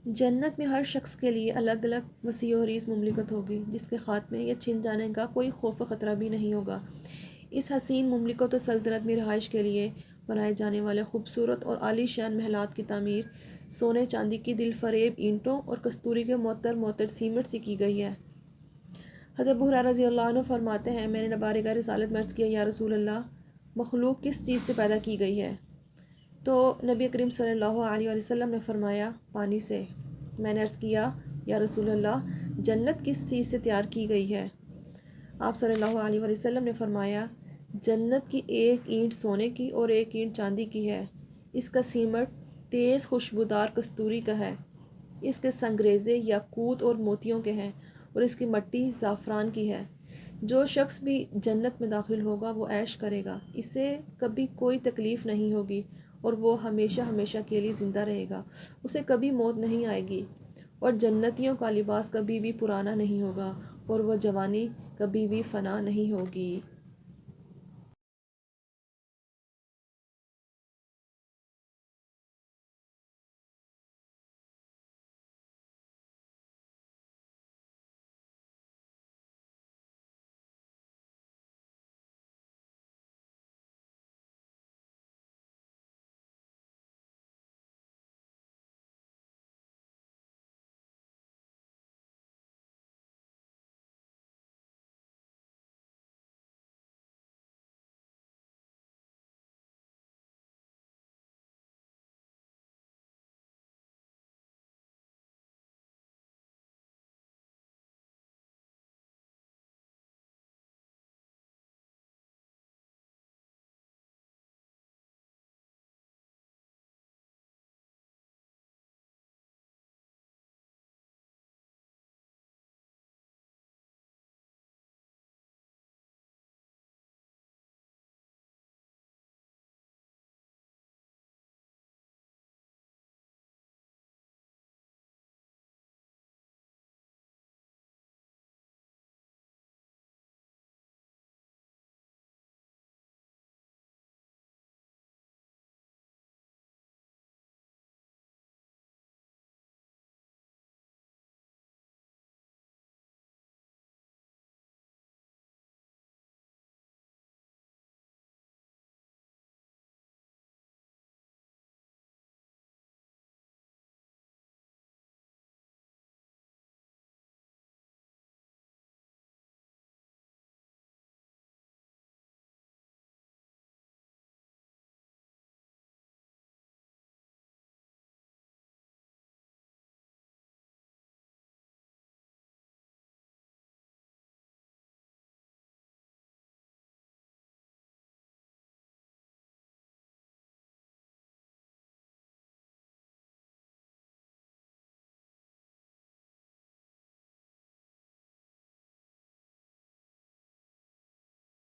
जन्नत में हर शख्स के लिए अलग अलग वसी और रीस मुमलिकत होगी, जिसके ख़ात्मे या छिन जाने का कोई खौफ ख़तरा भी नहीं होगा। इस हसीन मुमलिकत और सल्तनत में रहाइश के लिए बनाए जाने वाले खूबसूरत और आलीशान महलात की तामीर सोने चांदी की दिल फरेब ईंटों और कस्तूरी के मोतर मोतर सीमेंट से की गई है। हज़रत अबू हुरैरा रज़ियल्लाहु अन्हु फरमाते हैं, मैंने बारगाह रिसालत में अर्ज़ किया, या रसूल अल्लाह, मखलूक किस चीज़ से पैदा की गई है? तो नबी करीम सल्लल्लाहु अलैहि वसल्लम ने फरमाया, पानी से। मैंने अर्ज़ किया, या रसूल अल्लाह, जन्नत किस चीज़ से तैयार की गई है? आप सल्लल्लाहु अलैहि वसल्लम ने फरमाया, जन्नत की एक ईंट सोने की और एक ईंट चांदी की है। इसका सीमट तेज़ खुशबूदार कस्तूरी का है, इसके संगरेज़े याकूत और मोतियों के हैं और इसकी मट्टी ज़ाफ़रान की है। जो शख्स भी जन्नत में दाखिल होगा वो ऐश करेगा, इसे कभी कोई तकलीफ़ नहीं होगी और वो हमेशा हमेशा के लिए ज़िंदा रहेगा, उसे कभी मौत नहीं आएगी और जन्नतियों का लिबास कभी भी पुराना नहीं होगा और वह जवानी कभी भी फ़ना नहीं होगी।